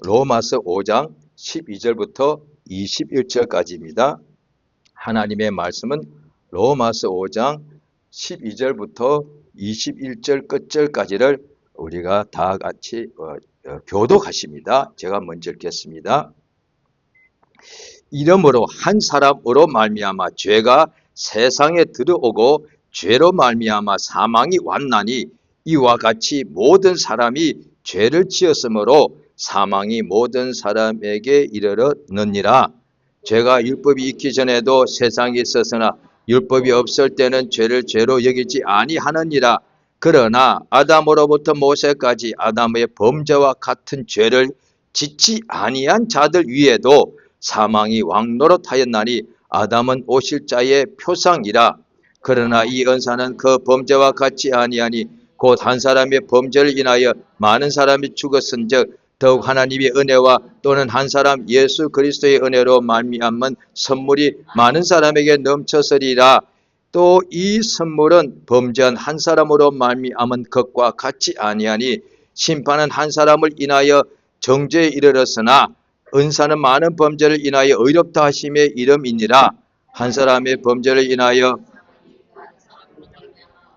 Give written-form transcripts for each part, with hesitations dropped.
로마서 5장 12절부터 21절까지입니다. 하나님의 말씀은 로마서 5장 12절부터 21절 끝절까지를 우리가 다 같이 교독하십니다. 제가 먼저 읽겠습니다. 이러므로 한 사람으로 말미암아 죄가 세상에 들어오고 죄로 말미암아 사망이 왔나니 이와 같이 모든 사람이 죄를 지었으므로 사망이 모든 사람에게 이르렀느니라. 죄가 율법이 있기 전에도 세상에 있었으나 율법이 없을 때는 죄를 죄로 여기지 아니하느니라. 그러나 아담으로부터 모세까지 아담의 범죄와 같은 죄를 짓지 아니한 자들 위에도 사망이 왕노릇하였나니 아담은 오실 자의 표상이라. 그러나 이 은사는 그 범죄와 같지 아니하니 곧 한 사람의 범죄를 인하여 많은 사람이 죽었은즉 더욱 하나님의 은혜와 또는 한 사람 예수 그리스도의 은혜로 말미암은 선물이 많은 사람에게 넘쳤으리라. 또 이 선물은 범죄한 한 사람으로 말미암은 것과 같지 아니하니 심판은 한 사람을 인하여 정죄에 이르렀으나 은사는 많은 범죄를 인하여 의롭다 하심의 이름이니라. 한 사람의 범죄를 인하여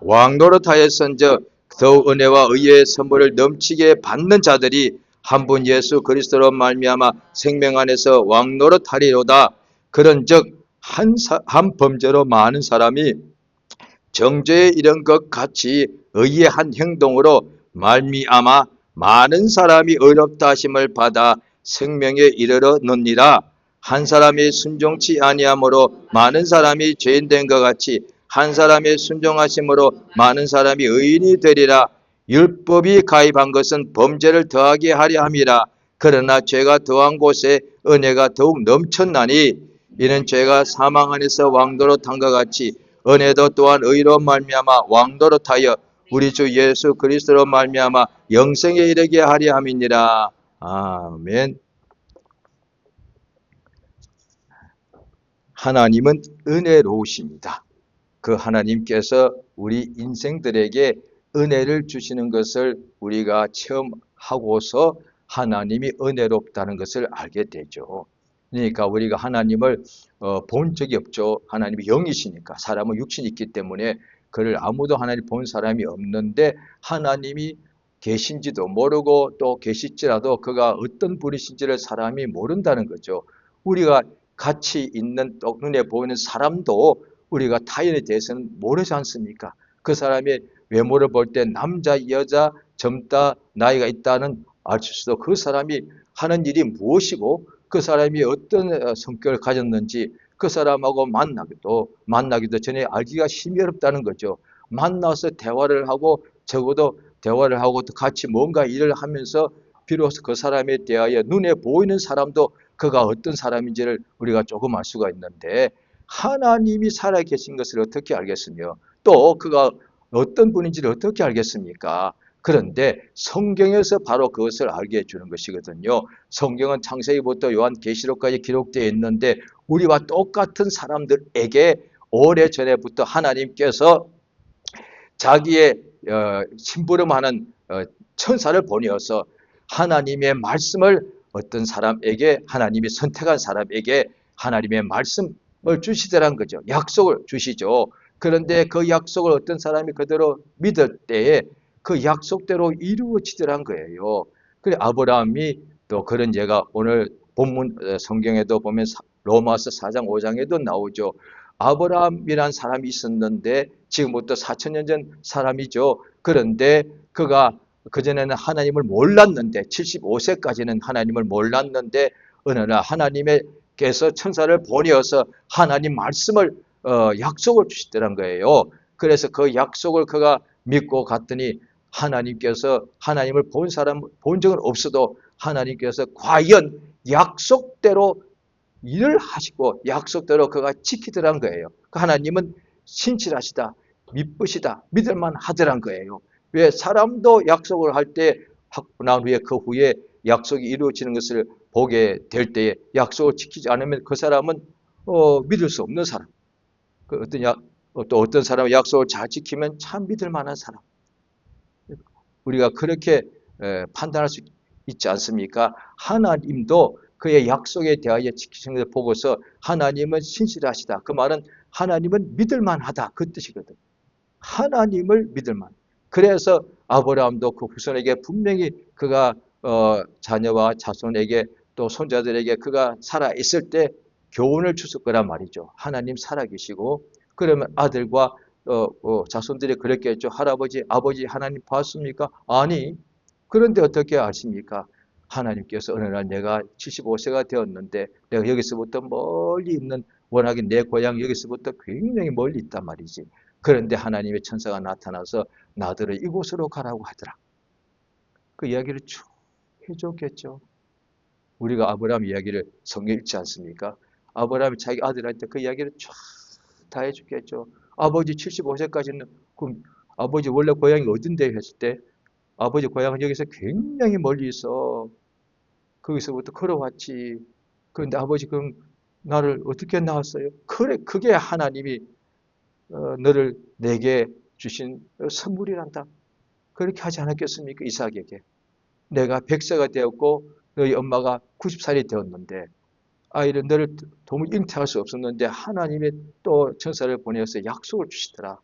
왕노릇하였은즉 더욱 은혜와 의의 선물을 넘치게 받는 자들이 한 분 예수 그리스도로 말미암아 생명 안에서 왕노릇하리로다. 그런즉 한 범죄로 많은 사람이 정죄에 이른 것 같이 의의 한 행동으로 말미암아 많은 사람이 의롭다 하심을 받아 생명에 이르렀느니라. 한 사람이 순종치 아니함으로 많은 사람이 죄인 된 것 같이 한 사람의 순종하심으로 많은 사람이 의인이 되리라. 율법이 가입한 것은 범죄를 더하게 하려 함이라. 그러나 죄가 더한 곳에 은혜가 더욱 넘쳤나니 이는 죄가 사망 안에서 왕노릇한 것 같이 은혜도 또한 의로 말미암아 왕노릇하여 우리 주 예수 그리스도로 말미암아 영생에 이르게 하려 함이니라. 아멘. 하나님은 은혜로우십니다. 그 하나님께서 우리 인생들에게 은혜를 주시는 것을 우리가 체험하고서 하나님이 은혜롭다는 것을 알게 되죠. 그러니까 우리가 하나님을 본 적이 없죠. 하나님이 영이시니까. 사람은 육신이 있기 때문에 그를 아무도 하나님 본 사람이 없는데 하나님이 계신지도 모르고 또 계실지라도 그가 어떤 분이신지를 사람이 모른다는 거죠. 우리가 같이 있는 또 눈에 보이는 사람도 우리가 타인에 대해서는 모르지 않습니까? 그 사람의 외모를 볼 때 남자, 여자, 젊다, 나이가 있다는 알 수도 그 사람이 하는 일이 무엇이고 그 사람이 어떤 성격을 가졌는지 그 사람하고 만나기도 전에 알기가 힘이 어렵다는 거죠. 만나서 대화를 하고 적어도 대화를 하고 또 같이 뭔가 일을 하면서 비로소 그 사람에 대하여 눈에 보이는 사람도 그가 어떤 사람인지를 우리가 조금 알 수가 있는데 하나님이 살아계신 것을 어떻게 알겠으며 또 그가 어떤 분인지를 어떻게 알겠습니까? 그런데 성경에서 바로 그것을 알게 해주는 것이거든요. 성경은 창세기부터 요한계시록까지 기록되어 있는데 우리와 똑같은 사람들에게 오래전에부터 하나님께서 자기의 심부름하는 천사를 보내어서 하나님의 말씀을 어떤 사람에게 하나님이 선택한 사람에게 하나님의 말씀을 주시더란 거죠. 약속을 주시죠. 그런데 그 약속을 어떤 사람이 그대로 믿을 때에 그 약속대로 이루어지더란 거예요. 그래 아브라함이 또 그런 예가 오늘 본문 성경에도 보면 로마서 4장 5장에도 나오죠. 아브라함이란 사람이 있었는데 지금부터 4,000년 전 사람이죠. 그런데 그가 그전에는 하나님을 몰랐는데 75세까지는 하나님을 몰랐는데 어느 날 하나님께서 천사를 보내어서 하나님 말씀을 약속을 주시더란 거예요. 그래서 그 약속을 그가 믿고 갔더니 하나님께서 하나님을 본 사람 본 적은 없어도 하나님께서 과연 약속대로 일을 하시고 약속대로 그가 지키더란 거예요. 하나님은 신실하시다, 믿으시다, 믿을만 하더란 거예요. 왜 사람도 약속을 할 때 하고 난 후에 그 후에 약속이 이루어지는 것을 보게 될 때에 약속을 지키지 않으면 그 사람은 믿을 수 없는 사람. 또 어떤 사람은 약속을 잘 지키면 참 믿을 만한 사람. 우리가 그렇게 판단할 수 있지 않습니까? 하나님도 그의 약속에 대하여 지키시는 것을 보고서 하나님은 신실하시다. 그 말은 하나님은 믿을만하다. 그 뜻이거든. 하나님을 믿을만. 그래서 아브라함도 그 후손에게 분명히 그가 자녀와 자손에게 또 손자들에게 그가 살아 있을 때 교훈을 주실 거란 말이죠. 하나님 살아계시고 그러면 아들과 자손들이 그렇게 했죠. 할아버지, 아버지 하나님 봤습니까? 아니. 그런데 어떻게 아십니까? 하나님께서 어느 날 내가 75세가 되었는데 내가 여기서부터 멀리 있는 워낙에 내 고향 여기서부터 굉장히 멀리 있단 말이지. 그런데 하나님의 천사가 나타나서 나들을 이곳으로 가라고 하더라. 그 이야기를 쭉 해줬겠죠. 우리가 아브라함 이야기를 성경 읽지 않습니까? 아브라함이 자기 아들한테 그 이야기를 쫙 다 해줬겠죠. 아버지 75세까지는 그럼 아버지 원래 고향이 어딘데 했을 때 아버지 고향은 여기서 굉장히 멀리 있어. 거기서부터 걸어왔지. 그런데 아버지 그럼 나를 어떻게 낳았어요? 그래, 그게 하나님이 너를 내게 주신 선물이란다. 그렇게 하지 않았겠습니까? 이삭에게. 내가 100세가 되었고 너희 엄마가 90살이 되었는데 아이를 너를 도무지 잉태할 수 없었는데 하나님이 또 천사를 보내서 약속을 주시더라.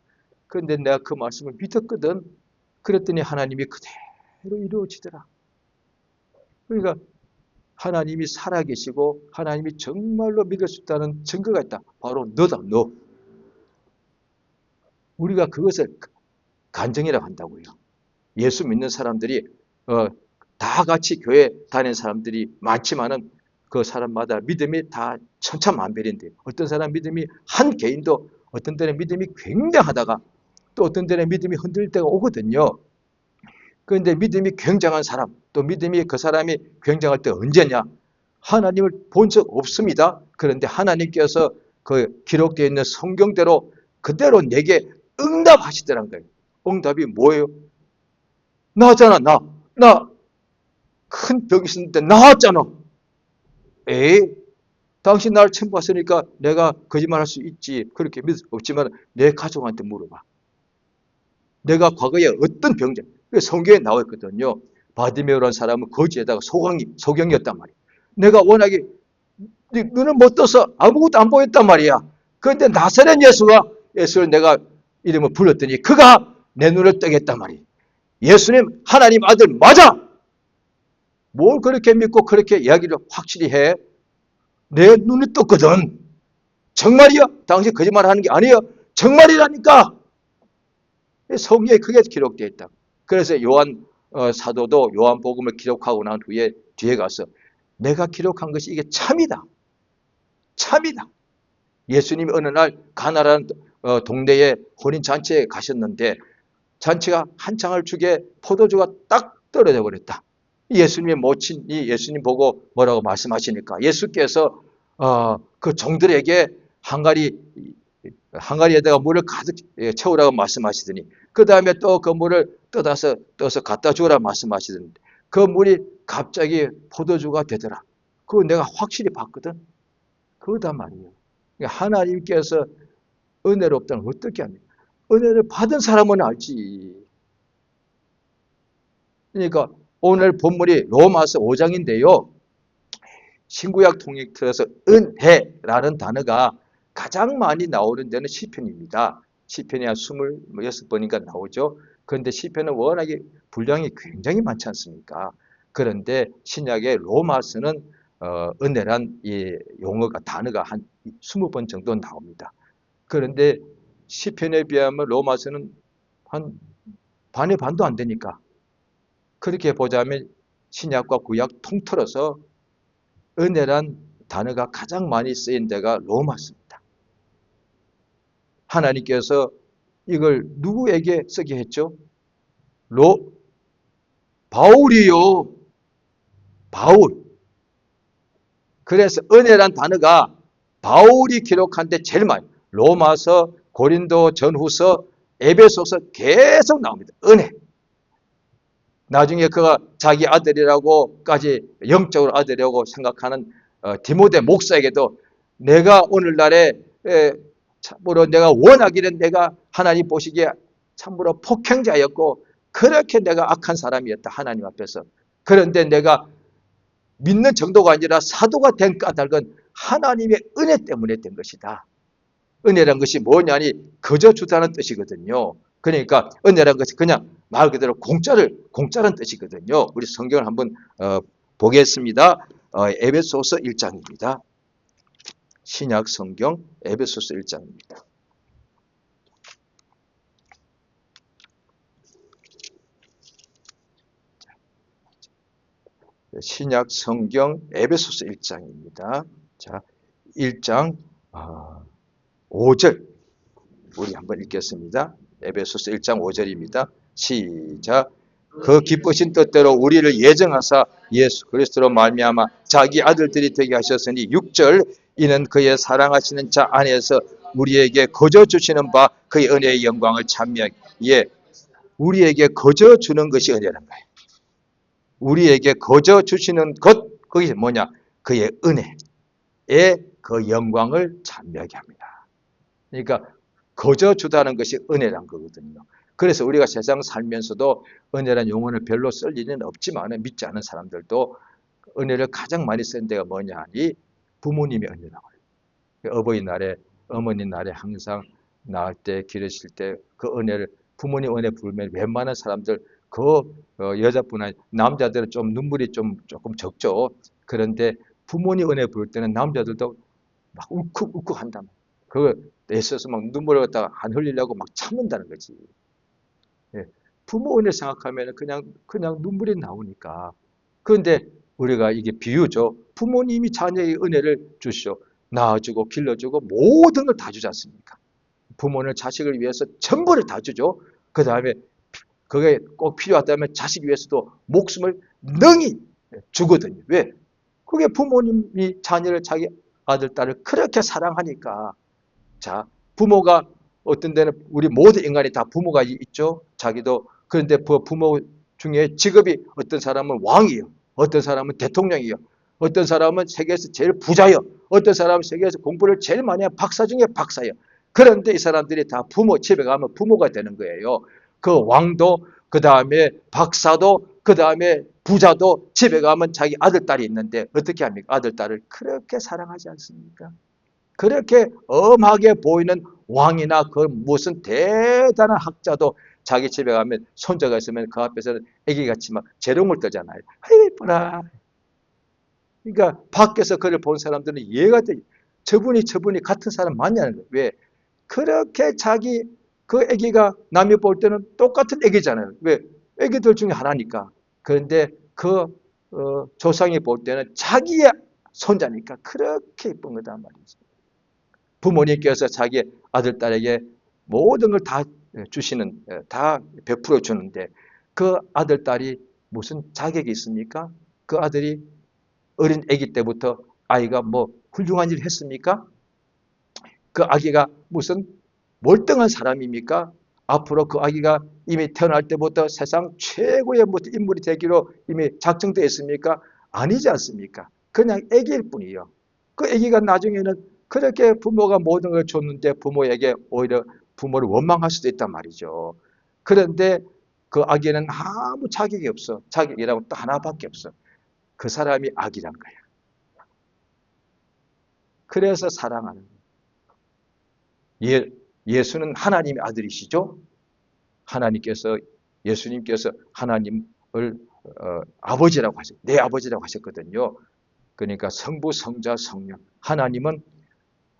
그런데 내가 그 말씀을 믿었거든. 그랬더니 하나님이 그대로 이루어지더라. 그러니까 하나님이 살아계시고 하나님이 정말로 믿을 수 있다는 증거가 있다. 바로 너다, 너. 우리가 그것을 간증이라고 한다고요. 예수 믿는 사람들이 다 같이 교회 다니는 사람들이 많지만은 그 사람마다 믿음이 다 천차만별인데 어떤 사람 믿음이 한 개인도 어떤 때는 믿음이 굉장하다가 또 어떤 때는 믿음이 흔들릴 때가 오거든요. 그런데 믿음이 굉장한 사람 또 믿음이 그 사람이 굉장할 때 언제냐? 하나님을 본 적 없습니다. 그런데 하나님께서 그 기록되어 있는 성경대로 그대로 내게 응답하시더란 거예요. 응답이 뭐예요? 나잖아, 나 큰 병이 있었는데 나았잖아. 에이, 당신 나를 처음 봤으니까 내가 거짓말할 수 있지. 그렇게 믿을 수 없지만 내 가족한테 물어봐. 내가 과거에 어떤 병자, 성경에 나와 있거든요. 바디메오라는 사람은 거지에다가 소경이었단 말이야. 내가 워낙에 눈을 못 떠서 아무것도 안 보였단 말이야. 그런데 나사렛 예수를 내가 이름을 불렀더니 그가 내 눈을 뜨게 했단 말이야. 예수님 하나님 아들 맞아. 뭘 그렇게 믿고 그렇게 이야기를 확실히 해? 내 눈이 떴거든. 정말이야? 당신 거짓말하는 게 아니야. 정말이라니까. 성경에 그게 기록되어 있다. 그래서 요한 사도도 요한복음을 기록하고 난 후에 뒤에 가서 내가 기록한 것이 이게 참이다. 참이다. 예수님이 어느 날 가나라는 동네에 혼인잔치에 가셨는데 잔치가 한창을 주게 포도주가 딱 떨어져 버렸다. 예수님의 모친이 예수님 보고 뭐라고 말씀하시니까 예수께서 그 종들에게 항아리에다가 물을 가득 채우라고 말씀하시더니 그 다음에 또 그 물을 떠서 갖다 주라 말씀하시던데 그 물이 갑자기 포도주가 되더라. 그거 내가 확실히 봤거든. 그거단 말이에요. 하나님께서 은혜롭다는 걸 어떻게 합니까? 은혜를 받은 사람은 알지. 그러니까 오늘 본문이 로마서 5장인데요. 신구약 통역 틀어서 은혜라는 단어가 가장 많이 나오는 데는 시편입니다. 시편이 한 26번인가 나오죠. 그런데 시편은 워낙에 분량이 굉장히 많지 않습니까? 그런데 신약의 로마서는 은혜란 이 용어가 단어가 한 20번 정도 나옵니다. 그런데 시편에 비하면 로마서는 한 반의 반도 안 되니까 그렇게 보자면 신약과 구약 통틀어서 은혜란 단어가 가장 많이 쓰인 데가 로마서입니다. 하나님께서 이걸 누구에게 쓰게 했죠? 바울이요. 바울. 그래서 은혜란 단어가 바울이 기록한 데 제일 많이 로마서, 고린도, 전후서, 에베소서 계속 나옵니다. 은혜. 나중에 그가 자기 아들이라고까지 영적으로 아들이라고 생각하는 디모데 목사에게도 내가 오늘날에 참으로 내가 원하기는 내가 하나님 보시기에 참으로 폭행자였고 그렇게 내가 악한 사람이었다. 하나님 앞에서. 그런데 내가 믿는 정도가 아니라 사도가 된 까닭은 하나님의 은혜 때문에 된 것이다. 은혜란 것이 뭐냐니 거저 주다는 뜻이거든요. 그러니까 은혜란 것이 그냥 말 그대로 공짜라는 뜻이거든요. 우리 성경을 한번 보겠습니다. 에베소서 1장입니다. 신약 성경 에베소서 1장입니다. 신약 성경 에베소서 1장입니다. 자, 1장 5절 우리 한번 읽겠습니다. 에베소서 1장 5절입니다. 시작. 그 기쁘신 뜻대로 우리를 예정하사 예수 그리스도로 말미암아 자기 아들들이 되게 하셨으니 6절 이는 그의 사랑하시는 자 안에서 우리에게 거저 주시는 바 그의 은혜의 영광을 찬미하기 예, 우리에게 거저 주는 것이 은혜란 거예요. 우리에게 거저 주시는 것 그게 뭐냐? 그의 은혜의 그 영광을 찬미하게 합니다. 그러니까 거저 주다는 것이 은혜란 거거든요. 그래서 우리가 세상 살면서도 은혜란 용어를 별로 쓸 일은 없지만 믿지 않은 사람들도 은혜를 가장 많이 쓴 데가 뭐냐 하니 부모님의 은혜라고 해요. 어버이날에 어머니 날에 항상 낳을 때 기르실 때 그 은혜를 부모님 은혜 부르면 웬만한 사람들 그 여자뿐 아니라 남자들은 좀 눈물이 조금 적죠. 그런데 부모님 은혜 부를 때는 남자들도 막 울컥울컥 한다. 그거 애써서 막 눈물을 갖다가 안 흘리려고 막 참는다는 거지. 예. 부모 은혜 생각하면 그냥 눈물이 나오니까. 그런데 우리가 이게 비유죠. 부모님이 자녀의 은혜를 주시오. 낳아주고 길러주고 모든 걸 다 주지 않습니까? 부모는 자식을 위해서 전부를 다 주죠. 그 다음에 그게 꼭 필요하다면 자식 위해서도 목숨을 능히 주거든요. 왜? 그게 부모님이 자녀를 자기 아들, 딸을 그렇게 사랑하니까. 자, 부모가 어떤 데는 우리 모든 인간이 다 부모가 있죠. 자기도. 그런데 부모 중에 직업이 어떤 사람은 왕이요. 어떤 사람은 대통령이요. 어떤 사람은 세계에서 제일 부자요. 어떤 사람은 세계에서 공부를 제일 많이 한 박사 중에 박사요. 그런데 이 사람들이 다 부모 집에 가면 부모가 되는 거예요. 그 왕도 그 다음에 박사도 그 다음에 부자도 집에 가면 자기 아들, 딸이 있는데 어떻게 합니까? 아들, 딸을 그렇게 사랑하지 않습니까? 그렇게 엄하게 보이는 왕이나 그 무슨 대단한 학자도 자기 집에 가면 손자가 있으면 그 앞에서는 애기같이 막 재롱을 떠잖아요. 아이 예뻐라. 그러니까 밖에서 그를 본 사람들은 이해가 돼. 저분이 같은 사람 맞냐는 거예요. 왜? 그렇게 자기 그 애기가 남이 볼 때는 똑같은 애기잖아요. 왜? 애기들 중에 하나니까. 그런데 그 조상이 볼 때는 자기의 손자니까 그렇게 예쁜 거다 말이죠. 부모님께서 자기 아들, 딸에게 모든 걸 다 주시는, 다 베풀어 주는데 그 아들, 딸이 무슨 자격이 있습니까? 그 아들이 어린 아기 때부터 아이가 뭐 훌륭한 일을 했습니까? 그 아기가 무슨 멀쩡한 사람입니까? 앞으로 그 아기가 이미 태어날 때부터 세상 최고의 인물이 되기로 이미 작정되어 있습니까? 아니지 않습니까? 그냥 아기일 뿐이에요. 그 아기가 나중에는 그렇게 부모가 모든 걸 줬는데 부모에게 오히려 부모를 원망할 수도 있단 말이죠. 그런데 그 아기는 아무 자격이 없어. 자격이라고 또 하나밖에 없어. 그 사람이 아기란 거야. 그래서 사랑하는 거예요. 예수는 하나님의 아들이시죠. 예수님께서 하나님을 아버지라고 내 아버지라고 하셨거든요. 그러니까 성부, 성자, 성령. 하나님은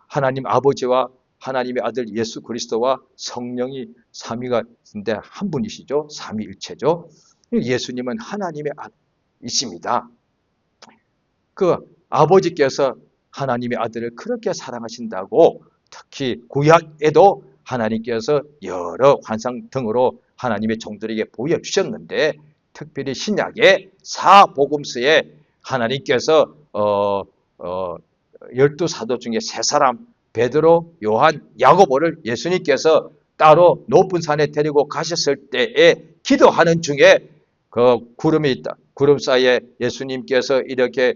하나님 아버지와 하나님의 아들 예수 그리스도와 성령이 삼위가 있는데 한 분이시죠. 삼위일체죠. 예수님은 하나님의 아들이십니다. 그 아버지께서 하나님의 아들을 그렇게 사랑하신다고 특히 구약에도 하나님께서 여러 환상 등으로 하나님의 종들에게 보여주셨는데 특별히 신약의 사복음서에 하나님께서 12사도 중에 3사람 베드로, 요한, 야고보를 예수님께서 따로 높은 산에 데리고 가셨을 때에 기도하는 중에 그 구름이 있다. 구름 사이에 예수님께서 이렇게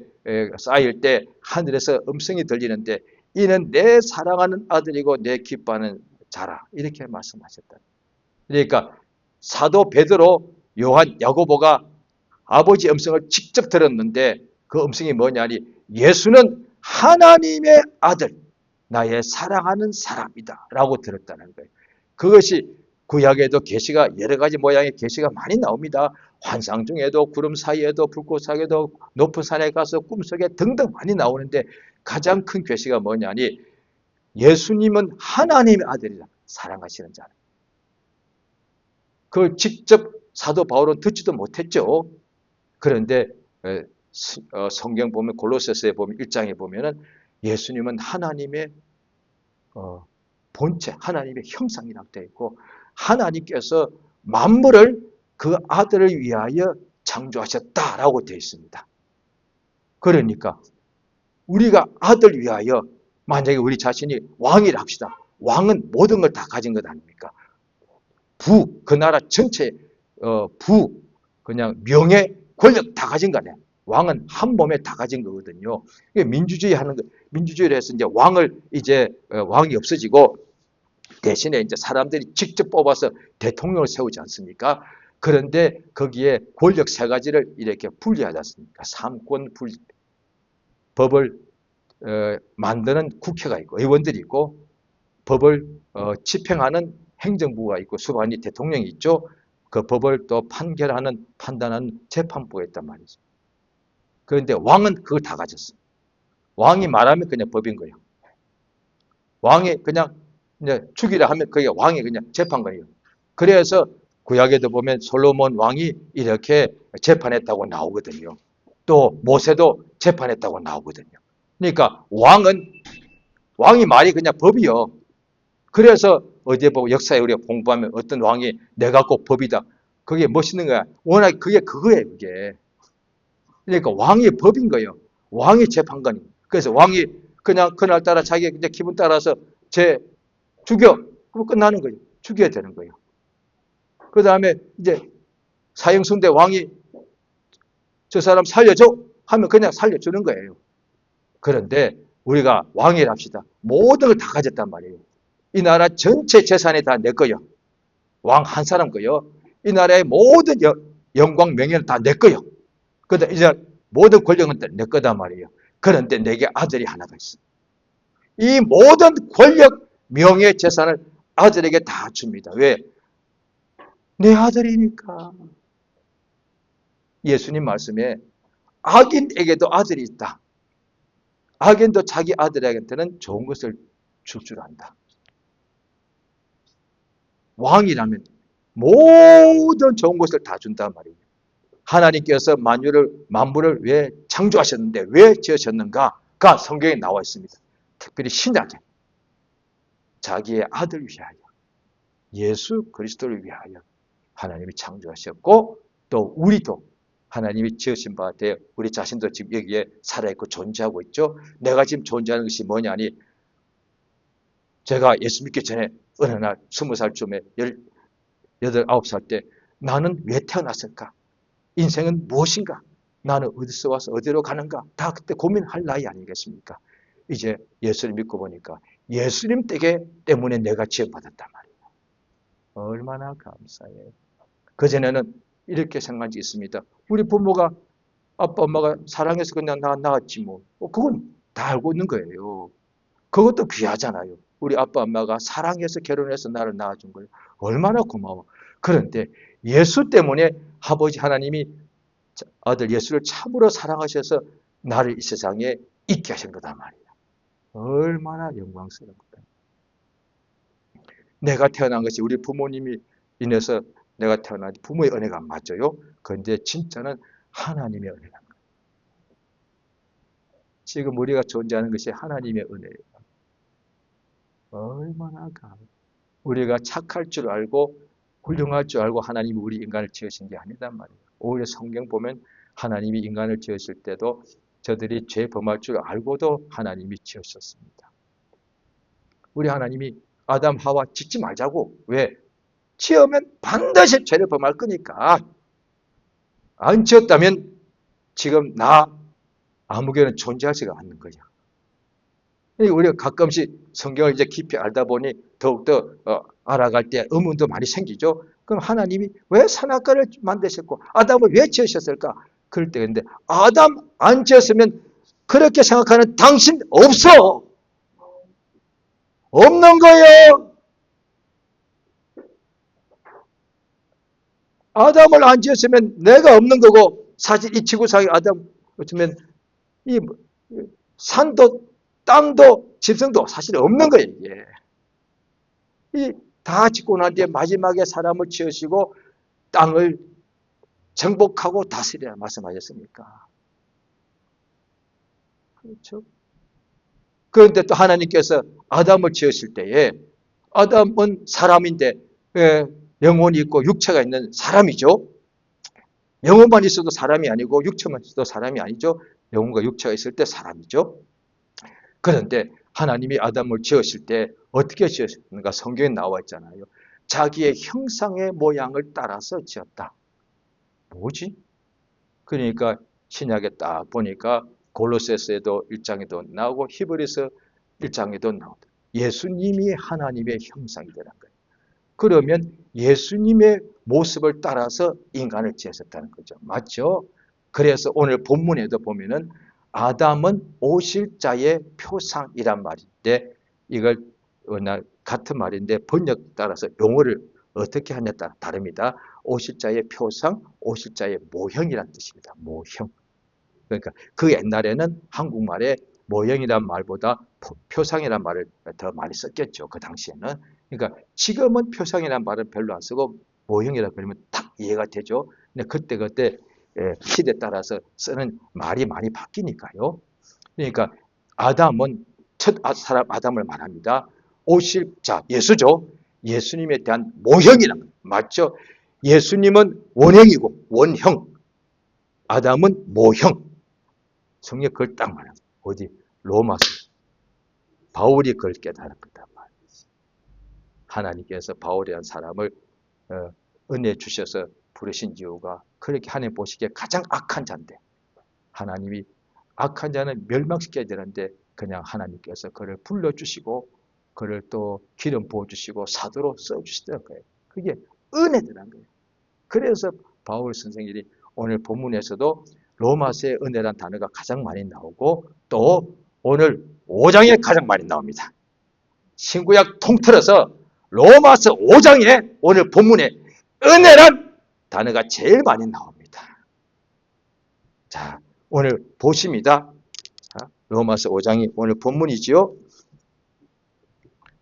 쌓일 때 하늘에서 음성이 들리는데 이는 내 사랑하는 아들이고 내 기뻐하는 자라 이렇게 말씀하셨다. 그러니까 사도 베드로, 요한, 야고보가 아버지 음성을 직접 들었는데 그 음성이 뭐냐니 예수는 하나님의 아들, 나의 사랑하는 사람이다 라고 들었다는 거예요. 그것이 구약에도 계시가 여러 가지 모양의 계시가 많이 나옵니다. 환상 중에도 구름 사이에도 불꽃 사이에도 높은 산에 가서 꿈속에 등등 많이 나오는데 가장 큰 계시가 뭐냐니 예수님은 하나님의 아들이다. 사랑하시는 자는. 그걸 직접 사도 바울은 듣지도 못했죠. 그런데 성경 보면 골로새서에 보면 1장에 보면은 예수님은 하나님의 본체, 하나님의 형상이라고 되어 있고 하나님께서 만물을 그 아들을 위하여 창조하셨다라고 되어 있습니다. 그러니까 우리가 아들 위하여 만약에 우리 자신이 왕이라 합시다. 왕은 모든 걸 다 가진 것 아닙니까? 그 나라 전체 그냥 명예, 권력 다 가진 거네. 왕은 한 몸에 다 가진 거거든요. 민주주의 하는 거, 민주주의를 해서 이제 왕이 없어지고 대신에 이제 사람들이 직접 뽑아서 대통령을 세우지 않습니까? 그런데 거기에 권력 세 가지를 이렇게 분리하지 않습니까? 삼권 분리. 법을 만드는 국회가 있고 의원들이 있고 법을 집행하는 행정부가 있고 수반이 대통령이 있죠. 그 법을 또 판단하는 재판부가 있단 말이죠. 그런데 왕은 그걸 다 가졌어. 왕이 말하면 그냥 법인 거예요. 왕이 그냥 이제 죽이라 하면 그게 왕이 그냥 재판관이에요. 그래서 구약에도 보면 솔로몬 왕이 이렇게 재판했다고 나오거든요. 또 모세도 재판했다고 나오거든요. 그러니까 왕이 말이 그냥 법이요. 그래서 어제 보고 역사에 우리가 공부하면 어떤 왕이 내가 꼭 법이다. 그게 멋있는 거야. 워낙 그게 그거예요, 그게. 그러니까 왕이 법인 거예요. 왕이 재판관이. 그래서 왕이 그냥 그날따라 자기 이제 기분 따라서 죽여. 그럼 끝나는 거예요. 죽여야 되는 거예요. 그 다음에 이제 사형수인데 왕이 저 사람 살려줘 하면 그냥 살려주는 거예요. 그런데 우리가 왕이라 합시다. 모든 걸 다 가졌단 말이에요. 이 나라 전체 재산이 다 내 거요. 왕 한 사람 거요. 이 나라의 모든 영광 명예는 다 내 거요. 그다 이제 모든 권력은 내 거단 말이에요. 그런데 내게 아들이 하나가 있어. 이 모든 권력, 명예, 재산을 아들에게 다 줍니다. 왜? 내 아들이니까. 예수님 말씀에 악인에게도 아들이 있다. 악인도 자기 아들에게는 좋은 것을 줄 줄 안다. 왕이라면 모든 좋은 것을 다 준단 말이에요. 하나님께서 만물을 왜 창조하셨는데 왜 지으셨는가가 성경에 나와 있습니다. 특별히 신약에 자기의 아들 위하여 예수 그리스도를 위하여 하나님이 창조하셨고 또 우리도 하나님이 지으신 바에 대해 우리 자신도 지금 여기에 살아있고 존재하고 있죠. 내가 지금 존재하는 것이 뭐냐니 제가 예수 믿기 전에 어느 날 20살쯤에 18, 9살 때 나는 왜 태어났을까? 인생은 무엇인가? 나는 어디서 와서 어디로 가는가? 다 그때 고민할 나이 아니겠습니까? 이제 예수를 믿고 보니까 예수님 때문에 내가 지원받았단 말이에요. 얼마나 감사해요. 그전에는 이렇게 생각한 적이 있습니다. 우리 부모가 아빠 엄마가 사랑해서 그냥 낳았지 뭐. 그건 다 알고 있는 거예요. 그것도 귀하잖아요. 우리 아빠 엄마가 사랑해서 결혼해서 나를 낳아준 거예요. 얼마나 고마워. 그런데 예수 때문에 아버지 하나님이 아들 예수를 참으로 사랑하셔서 나를 이 세상에 있게 하신 거단 말이에요. 얼마나 영광스러운 거다. 내가 태어난 것이 우리 부모님이 인해서 내가 태어난 부모의 은혜가 맞죠. 그런데 진짜는 하나님의 은혜가 거예요. 지금 우리가 존재하는 것이 하나님의 은혜예요. 얼마나 우리가 착할 줄 알고 훌륭할 줄 알고 하나님이 우리 인간을 지으신 게 아니단 말이에요. 오히려 성경 보면 하나님이 인간을 지으실 때도 저들이 죄 범할 줄 알고도 하나님이 지으셨습니다. 우리 하나님이 아담 하와 짓지 말자고. 왜? 지으면 반드시 죄를 범할 거니까. 안 지었다면 지금 나 아무개는 존재하지가 않는 거야. 우리가 가끔씩 성경을 이제 깊이 알다 보니 더욱더 알아갈 때 의문도 많이 생기죠. 그럼 하나님이 왜 선악과를 만드셨고 아담을 왜 지으셨을까? 그럴 때 근데 아담 안 지었으면 그렇게 생각하는 당신 없어. 없는 거예요. 아담을 안 지었으면 내가 없는 거고 사실 이 지구상에 아담 어쩌면 이 산도 땅도 짐승도 사실 없는 거예요. 이게. 이 다 짓고 난 뒤에 마지막에 사람을 지으시고 땅을 정복하고 다스리라 말씀하셨으니까. 그렇죠. 그런데 또 하나님께서 아담을 지으실 때에 아담은 사람인데 영혼이 있고 육체가 있는 사람이죠. 영혼만 있어도 사람이 아니고 육체만 있어도 사람이 아니죠. 영혼과 육체가 있을 때 사람이죠. 그런데 하나님이 아담을 지으실 때 어떻게 지으셨는가 성경에 나와 있잖아요. 자기의 형상의 모양을 따라서 지었다. 뭐지? 그러니까 신약에 딱 보니까 골로새서에도 1장에도 나오고 히브리서 1장에도 나오다. 예수님이 하나님의 형상이라는 거예요. 그러면 예수님의 모습을 따라서 인간을 지으셨다는 거죠. 맞죠? 그래서 오늘 본문에도 보면은 아담은 오실 자의 표상이란 말인데 이걸 같은 말인데 번역 따라서 용어를 어떻게 하냐에 따라 다릅니다. 오실 자의 표상, 오실 자의 모형이란 뜻입니다. 모형. 그러니까 그 옛날에는 한국말에 모형이란 말보다 표상이란 말을 더 많이 썼겠죠. 그 당시에는. 그러니까 지금은 표상이란 말은 별로 안 쓰고 모형이라 그러면 딱 이해가 되죠. 근데 그때 시대에 따라서 쓰는 말이 많이 바뀌니까요. 그러니까 아담은 첫 사람 아담을 말합니다. 오실 자 예수죠. 예수님에 대한 모형이란 말 맞죠? 예수님은 원형이고 원형, 아담은 모형. 성경 그걸 딱 말합니다. 어디? 로마서. 바울이 그걸 깨달은 거단 말이지. 하나님께서 바울이라는 사람을 은혜 주셔서 부르신 이유가 그렇게 하나님 보시기에 가장 악한 자인데 하나님이 악한 자는 멸망시켜야 되는데 그냥 하나님께서 그를 불러주시고 그를 또 기름 부어주시고 사도로 써주시던 거예요. 그게 은혜더란 거예요. 그래서 바울 선생님이 오늘 본문에서도 로마서의 은혜란 단어가 가장 많이 나오고 또 오늘 5장에 가장 많이 나옵니다. 신구약 통틀어서 로마서 5장에 오늘 본문에 은혜란 단어가 제일 많이 나옵니다. 자, 오늘 보십니다. 로마서 5장이 오늘 본문이지요.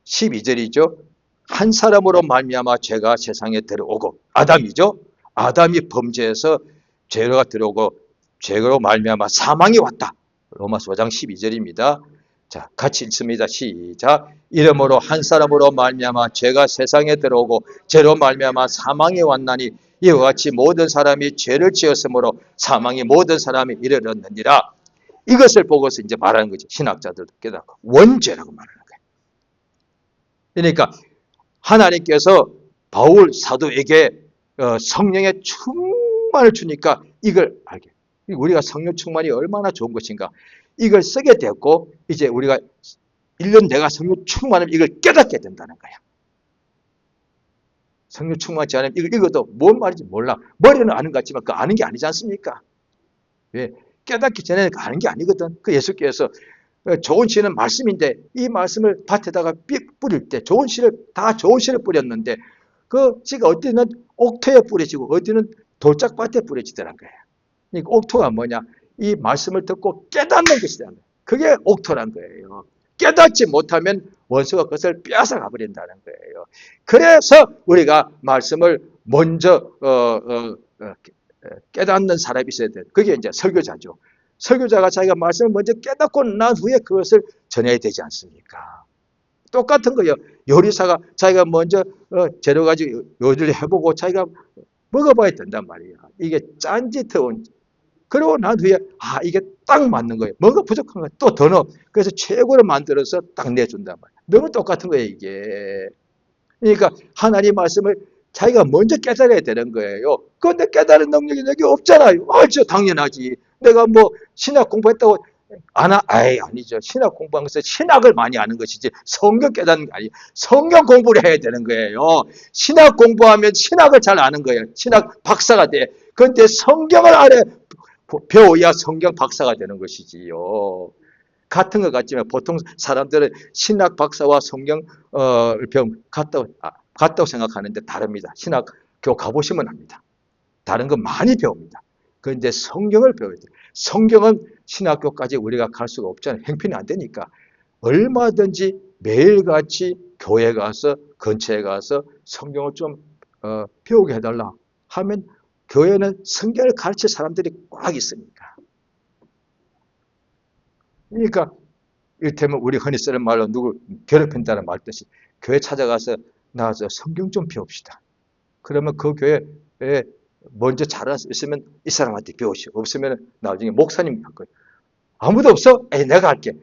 12절이죠. 한 사람으로 말미암아 죄가 세상에 들어오고 아담이죠. 아담이 범죄해서 죄가 들어오고 죄로 말미암아 사망이 왔다. 로마서 5장 12절입니다. 자, 같이 읽습니다. 시작. 이러므로 한 사람으로 말미암아 죄가 세상에 들어오고 죄로 말미암아 사망이 왔나니 이와 같이 모든 사람이 죄를 지었으므로 사망이 모든 사람이 이르렀느니라. 이것을 보고서 이제 말하는 거죠. 신학자들도 깨닫고 원죄라고 말하는 거예요. 그러니까 하나님께서 바울 사도에게 성령의 충만을 주니까 이걸 알게. 우리가 성령 충만이 얼마나 좋은 것인가. 이걸 쓰게 되었고 이제 우리가 1년 내가 성령 충만을 이걸 깨닫게 된다는 거야. 성령 충만치 않으면 이걸 읽어도 뭔 말인지 몰라. 머리는 아는 것 같지만 그 아는 게 아니지 않습니까? 왜? 깨닫기 전에는 아는 게 아니거든. 그 예수께서 좋은 씨는 말씀인데 이 말씀을 밭에다가 뿌릴 때 좋은 씨를 다 좋은 씨를 뿌렸는데 그 씨가 어디는 옥토에 뿌려지고 어디는 돌짝밭에 뿌려지더란 거예요. 그러니까 옥토가 뭐냐? 이 말씀을 듣고 깨닫는 것이라는 거예요. 그게 옥토란 거예요. 깨닫지 못하면 원수가 그것을 빼앗아 가버린다는 거예요. 그래서 우리가 말씀을 먼저 깨닫는 사람이 있어야 돼요. 그게 이제 설교자죠. 설교자가 자기가 말씀을 먼저 깨닫고 난 후에 그것을 전해야 되지 않습니까? 똑같은 거예요. 요리사가 자기가 먼저 재료 가지고 요리를 해보고 자기가 먹어봐야 된단 말이에요. 이게 짠지 더운지. 그러고 난 후에 이게 딱 맞는 거예요. 뭔가 부족한 거 또 더 넣어. 그래서 최고로 만들어서 딱 내준단 말이에요. 너무 똑같은 거예요, 이게. 그러니까 하나님 말씀을 자기가 먼저 깨달아야 되는 거예요. 그런데 깨달은 능력이 내게 없잖아요. 알죠, 당연하지. 내가 뭐 신학 공부했다고 아니죠. 신학 공부하는 것은 신학을 많이 아는 것이지 성경 깨닫는 게 아니에요. 성경 공부를 해야 되는 거예요. 신학 공부하면 신학을 잘 아는 거예요. 신학 박사가 돼. 그런데 성경을 배워야 성경 박사가 되는 것이지요. 같은 것 같지만 보통 사람들은 신학 박사와 성경을 배우면 같다고 생각하는데 다릅니다. 신학교 가보시면 압니다. 다른 거 많이 배웁니다. 그런데 성경을 배워야 돼요. 성경은 신학교까지 우리가 갈 수가 없잖아요. 행편이 안 되니까. 얼마든지 매일같이 교회 가서 근처에 가서 성경을 좀 배우게 해달라 하면 교회는 성경을 가르칠 사람들이 꽉 있으니까. 그러니까 이를테면 우리 흔히 쓰는 말로 누구 괴롭힌다는 말 뜻이 교회 찾아가서 나와서 성경 좀 배웁시다. 그러면 그 교회에 먼저 잘할 수 있으면 이 사람한테 배우시고 없으면 나중에 목사님 할 거예요. 아무도 없어? 내가 할게.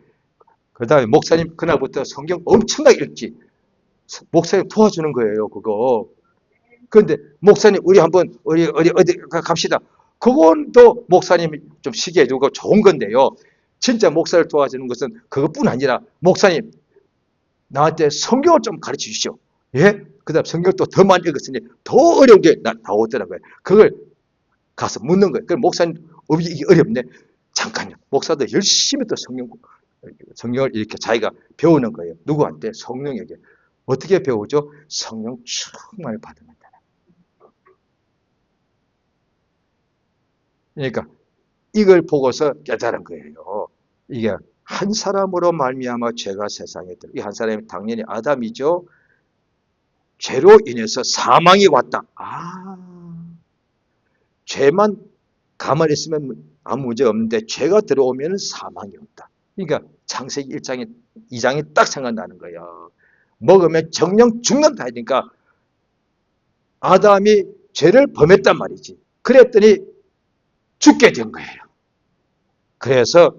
그 다음에 목사님 그날부터 성경 엄청나게 읽지. 목사님 도와주는 거예요, 그거. 그런데 목사님 우리 한번 어디 갑시다. 그건 또 목사님이 좀 시기해 주고 좋은 건데요. 진짜 목사를 도와주는 것은 그것뿐 아니라 목사님 나한테 성경을 좀 가르쳐 주시오. 예? 그 다음 성경 또 더 많이 읽었으니 더 어려운 게 나오더라고요. 그걸 가서 묻는 거예요. 그럼 목사님 이게 어렵네. 잠깐요. 목사도 열심히 또 성경을 이렇게 자기가 배우는 거예요. 누구한테? 성령에게. 어떻게 배우죠? 성령 충만을 받으면 되는. 그러니까 이걸 보고서 깨달은 거예요. 이게 한 사람으로 말미암아 죄가 세상에 들어. 이 한 사람이 당연히 아담이죠. 죄로 인해서 사망이 왔다. 죄만 가만히 있으면 아무 문제 없는데 죄가 들어오면 사망이 온다. 그러니까 창세기 2장이 딱 생각나는 거예요. 먹으면 정령 죽는다 하니까 아담이 죄를 범했단 말이지. 그랬더니 죽게 된 거예요. 그래서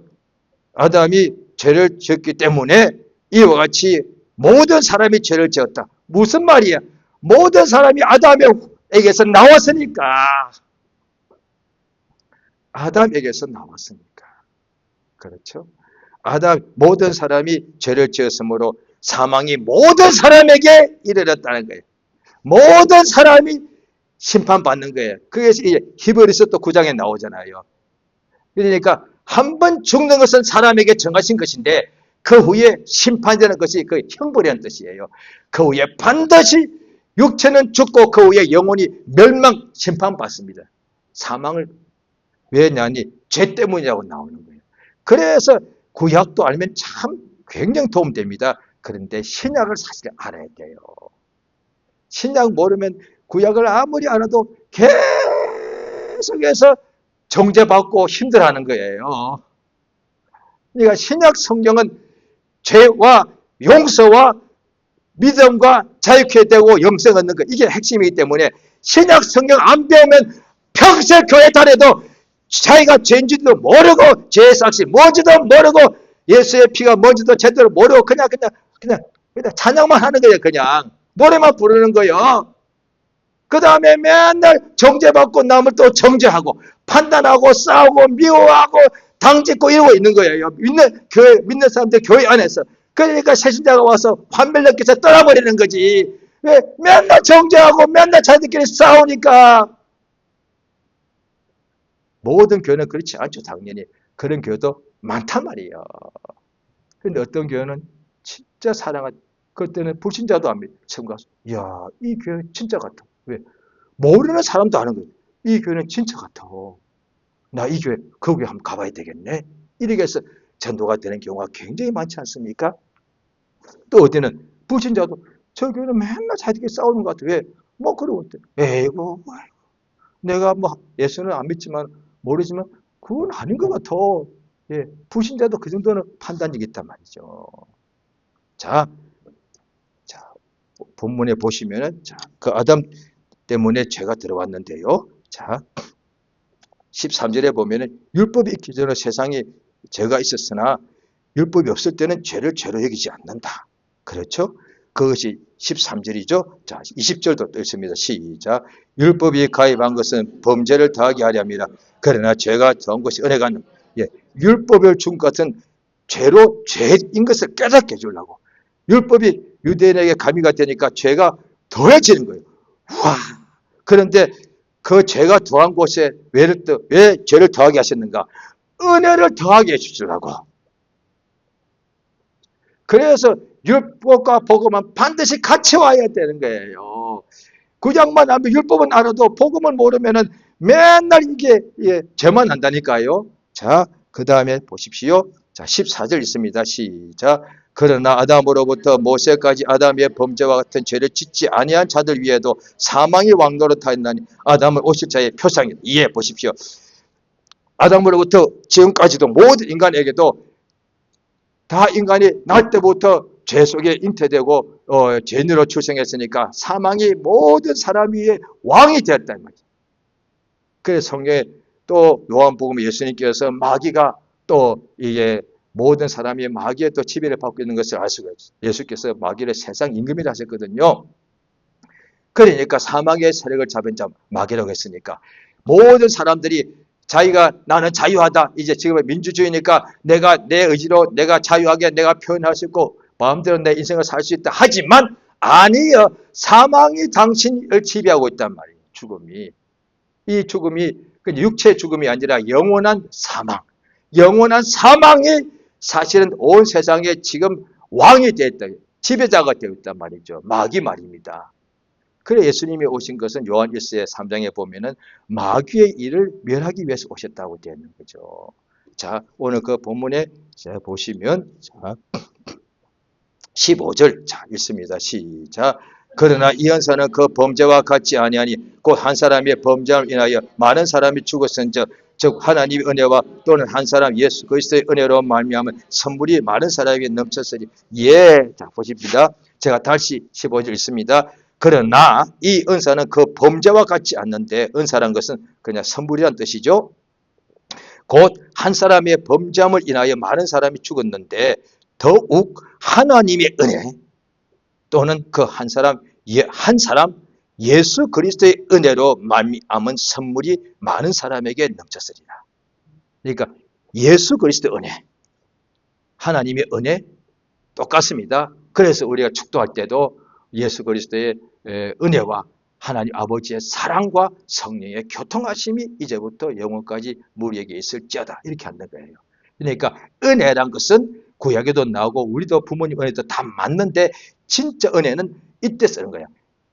아담이 죄를 지었기 때문에 이와 같이 모든 사람이 죄를 지었다. 무슨 말이야? 모든 사람이 아담에게서 나왔으니까. 아담에게서 나왔으니까. 그렇죠? 모든 사람이 죄를 지었으므로 사망이 모든 사람에게 이르렀다는 거예요. 모든 사람이 심판받는 거예요. 그래서 히브리서 또 9장에 나오잖아요. 그러니까 한 번 죽는 것은 사람에게 정하신 것인데 그 후에 심판되는 것이 그 형벌이라는 뜻이에요. 그 후에 반드시 육체는 죽고 그 후에 영혼이 심판받습니다. 사망을 왜냐니 죄 때문이라고 나오는 거예요. 그래서 구약도 알면 참 굉장히 도움됩니다. 그런데 신약을 사실 알아야 돼요. 신약 모르면 구약을 아무리 알아도 계속해서 정죄받고 힘들어하는 거예요. 그러니까 신약 성경은 죄와 용서와 믿음과 자유케 되고 영생 얻는 것, 이게 핵심이기 때문에 신약 성경 안 배우면 평생 교회 다녀도 자기가 죄인지도 모르고 죄의 삭시 뭔지도 모르고 예수의 피가 뭔지도 제대로 모르고 그냥 찬양만 하는 거예요. 그냥 노래만 부르는 거예요. 그 다음에 맨날 정죄받고 남을 또 정죄하고 판단하고 싸우고 미워하고 당짓고 이러고 있는 거예요. 믿는 사람들 교회 안에서. 그러니까 새신자가 와서 환멸 느껴서 떠나버리는 거지. 왜? 맨날 정죄하고 맨날 자기들끼리 싸우니까. 모든 교회는 그렇지 않죠. 당연히. 그런 교회도 많단 말이에요. 그런데 어떤 교회는 진짜 그때는 불신자도 안 믿어. 처음 가서, 이야, 이 교회 진짜 같아. 왜? 모르는 사람도 아는 거예요. 이 교회는 진짜 같아. 나 이 교회, 그 교회 한번 가봐야 되겠네. 이렇게 해서 전도가 되는 경우가 굉장히 많지 않습니까? 또 어디는 불신자도 저 교회는 맨날 자기들끼리 싸우는 것 같아. 왜? 그러고 있대. 에이고, 내가 예수는 안 믿지만 모르지만 그건 아닌 것 같아. 예, 불신자도 그 정도는 판단력이 있단 말이죠. 자, 본문에 보시면은, 그 아담 때문에 죄가 들어왔는데요. 자, 13절에 보면은 율법이 있기 전에 세상에 죄가 있었으나 율법이 없을 때는 죄를 죄로 여기지 않는다. 그렇죠? 그것이 13절이죠. 자, 20절도 또 있습니다. 시작. 율법이 가입한 것은 범죄를 더하게 하려 함이라. 그러나 죄가 더한 것이 은혜가 예, 율법을 준 것은 죄로 죄인 것을 깨닫게 해주려고. 율법이 유대인에게 가미가 되니까 죄가 더해지는 거예요. 와. 그런데 그 죄가 더한 곳에 왜 죄를 더하게 하셨는가? 은혜를 더하게 해주시려고. 그래서 율법과 복음은 반드시 같이 와야 되는 거예요. 구약만 하면 율법은 알아도 복음을 모르면은 맨날 이게 죄만 난다니까요. 자, 그 다음에 보십시오. 자, 14절 있습니다. 시작. 그러나 아담으로부터 모세까지 아담의 범죄와 같은 죄를 짓지 아니한 자들 위에도 사망이 왕노릇하였나니 아담은 오실 자의 표상이다. 이해 보십시오. 아담으로부터 지금까지도 모든 인간에게도 다 인간이 날 때부터 죄 속에 잉태되고 죄인으로 출생했으니까 사망이 모든 사람 위에 왕이 되었다는 거죠. 그래서 성경에 또 요한복음 예수님께서 마귀가 또 이게 모든 사람이 마귀의 또 지배를 받고 있는 것을 알 수가 있어요. 예수께서 마귀를 세상 임금이라 하셨거든요. 그러니까 사망의 세력을 잡은 자 마귀라고 했으니까 모든 사람들이 자기가 나는 자유하다. 이제 지금은 민주주의니까 내가 내 의지로 내가 자유하게 내가 표현할 수 있고 마음대로 내 인생을 살 수 있다. 하지만 아니요. 사망이 당신을 지배하고 있단 말이에요. 죽음이. 이 죽음이 육체의 죽음이 아니라 영원한 사망. 영원한 사망이 사실은 온 세상에 지금 왕이 되어 있다. 지배자가 되어 있단 말이죠. 마귀 말입니다. 그래 예수님이 오신 것은 요한 1서 3장에 보면은 마귀의 일을 멸하기 위해서 오셨다고 되어 있는 거죠. 자, 오늘 그 본문에 보시면 자, 15절 자 읽습니다. 시작. 그러나 이 은사는 그 범죄와 같지 아니하니 곧 한 사람의 범죄를 인하여 많은 사람이 죽었은즉 즉 하나님의 은혜와 또는 한 사람 예수 그리스도의 은혜로 말미암은 선물이 많은 사람에게 넘쳤으니 예. 자 보십니다. 제가 다시 15절 읽습니다. 그러나 이 은사는 그 범죄와 같지 않는데 은사란 것은 그냥 선물이란 뜻이죠. 곧 한 사람의 범죄함을 인하여 많은 사람이 죽었는데 더욱 하나님의 은혜 또는 그 한 사람 예수 그리스도의 은혜로 말미암은 선물이 많은 사람에게 넘쳤으리라. 그러니까 예수 그리스도의 은혜, 하나님의 은혜 똑같습니다. 그래서 우리가 축도할 때도 예수 그리스도의 은혜와 하나님 아버지의 사랑과 성령의 교통하심이 이제부터 영원까지 우리에게 있을지어다 이렇게 하는 거예요. 그러니까 은혜란 것은 구약에도 나오고 우리도 부모님 은혜도 다 맞는데 진짜 은혜는 이때 쓰는 거예요.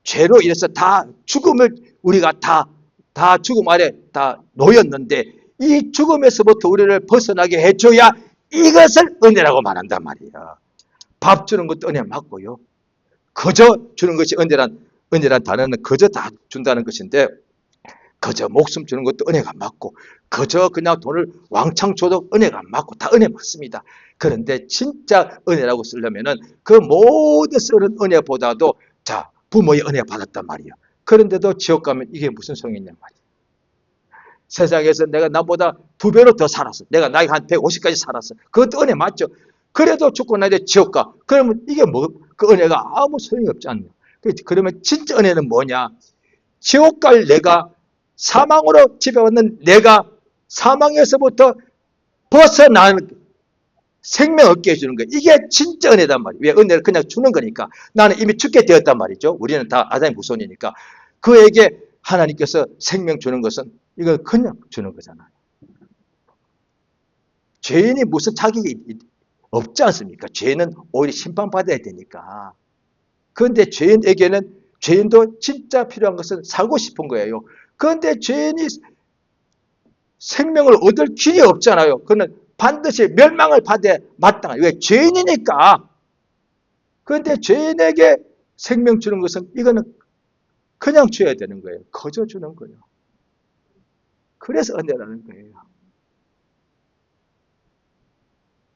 죄로 인해서 다 죽음을 우리가 다 죽음 아래 다 놓였는데 이 죽음에서부터 우리를 벗어나게 해줘야 이것을 은혜라고 말한단 말이에요. 밥 주는 것도 은혜 맞고요. 거저 주는 것이 은혜란 단어는 거저 다 준다는 것인데 거저 목숨 주는 것도 은혜가 맞고 거저 그냥 돈을 왕창 줘도 은혜가 맞고 다 은혜 맞습니다. 그런데 진짜 은혜라고 쓰려면은 그 모든 쓰는 은혜보다도 자 부모의 은혜 받았단 말이에요. 그런데도 지옥 가면 이게 무슨 소용이냐 말이에요. 세상에서 내가 나보다 2배로 더 살았어. 내가 나이가 한 150까지 살았어. 그것도 은혜 맞죠. 그래도 죽고 나서 지옥 가. 그러면 이게 그 은혜가 아무 소용이 없지 않냐. 그러면 진짜 은혜는 뭐냐. 지옥 갈 내가 사망으로 지배받는 내가 사망에서부터 벗어나는 생명 얻게 해주는 거예요. 이게 진짜 은혜단 말이에요. 왜 은혜를 그냥 주는 거니까. 나는 이미 죽게 되었단 말이죠. 우리는 다 아담의 후손이니까. 그에게 하나님께서 생명 주는 것은 이걸 그냥 주는 거잖아요. 죄인이 무슨 자격이 없지 않습니까? 죄인은 오히려 심판받아야 되니까. 그런데 죄인도 진짜 필요한 것은 살고 싶은 거예요. 그런데 죄인이 생명을 얻을 길이 없잖아요. 그는 반드시 멸망을 받아야 마땅해요. 왜? 죄인이니까. 그런데 죄인에게 생명 주는 것은 이거는 그냥 줘야 되는 거예요. 거저 주는 거예요. 그래서 은혜라는 거예요.